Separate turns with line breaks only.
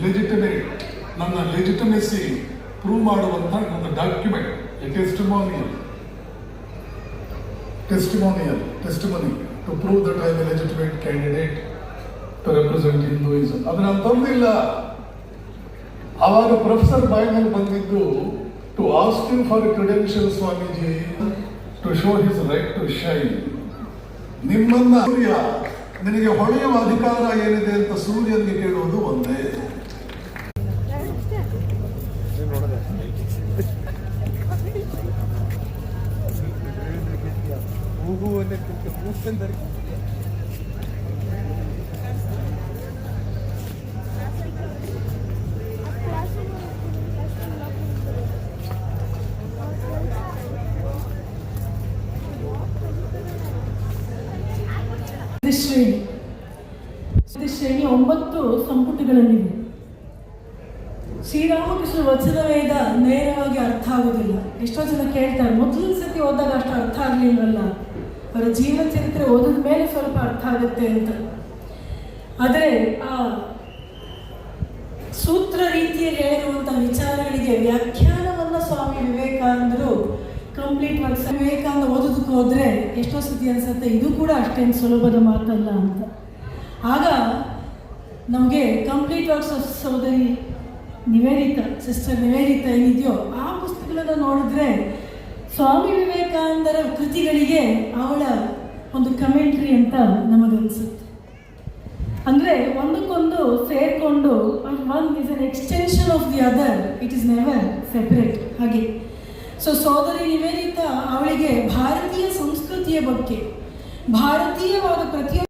Legitimate ನನ್ನ legitimacy prove ಮಾಡುವಂತ ನನ್ನ document testimony to prove that I am a legitimate candidate to represent Hinduism. ಅದನ್ನ ನಾನು ತಂದಿಲ್ಲ. ಆವಾಗ ಪ್ರೊಫೆಸರ್ ಬಾಯಿನಲ್ಲಿ ಬಂದಿದ್ದು to asking for credential Swamiji to show his right to shine. ನಿಮ್ಮನ್ನ ಸೂರ್ಯ ನಿನಗೆ ಹೊಳೆಯುವ ಅಧಿಕಾರ ಏನಿದೆ ಅಂತ ಸೂರ್ಯನಿಗೆ ಕೇಳುವುದು ಒಂದೇ.
ಶ್ರೇಣಿ 9 ಸಂಪುಟಗಳಲ್ಲಿದೆ. ಶ್ರೀರಾಮಕೃಷ್ಣ ವಚನ ವೇದ ನೇರವಾಗಿ ಅರ್ಥ ಆಗೋದಿಲ್ಲ. ಎಷ್ಟೋ ಜನ ಕೇಳ್ತಾರೆ, ಮೊದಲ ಸತಿ ಓದಾಗ ಅಷ್ಟು ಅರ್ಥ ಆಗಲಿಲ್ವಲ್ಲ, ಅವರ ಜೀವನ ಚರಿತ್ರೆ ಓದಿದ ಮೇಲೆ ಸ್ವಲ್ಪ ಅರ್ಥ ಆಗುತ್ತೆ ಅಂತ. ಆದರೆ ಆ ಸೂತ್ರ ರೀತಿಯಲ್ಲಿ ಹೇಳಿರುವಂತಹ ವಿಚಾರಗಳಿಗೆ ವ್ಯಾಖ್ಯಾನವನ್ನ ಸ್ವಾಮಿ ವಿವೇಕಾನಂದರು ಕಂಪ್ಲೀಟ್ ವರ್ಕ್ಸ್ ವಿವೇಕಾನಂದ ಓದೋದಕ್ಕೆ ಹೋದ್ರೆ ಎಷ್ಟೋ ಸತಿ ಅನ್ಸುತ್ತೆ ಇದು ಕೂಡ ಅಷ್ಟೇನು ಸುಲಭದ ಮಾತಲ್ಲ ಅಂತ. ಆಗ ನಮಗೆ ಕಂಪ್ಲೀಟ್ ವರ್ಕ್ಸ್ ಆಫ್ ಸೋದರಿ ನಿವೇದಿತಾ, ಸಿಸ್ಟರ್ ನಿವೇದಿತಾ ಏನಿದೆಯೋ ಆ ಪುಸ್ತಕಗಳನ್ನು ನೋಡಿದ್ರೆ ಸ್ವಾಮಿ ವಿವೇಕಾನಂದರ ಕೃತಿಗಳಿಗೆ ಅವಳ ಒಂದು ಕಮೆಂಟ್ರಿ ಅಂತ ನಮಗನ್ಸುತ್ತೆ. ಅಂದರೆ ಒಂದಕ್ಕೊಂದು ಸೇರಿಕೊಂಡು one is an extension of the other, it is never separate. ಹಾಗೆ ಸೊ ಸೋದರಿ ನಿವೇದಿತಾ ಅವಳಿಗೆ ಭಾರತೀಯ ಸಂಸ್ಕೃತಿಯ ಬಗ್ಗೆ ಭಾರತೀಯವಾದ ಪ್ರತಿಯೊಂದು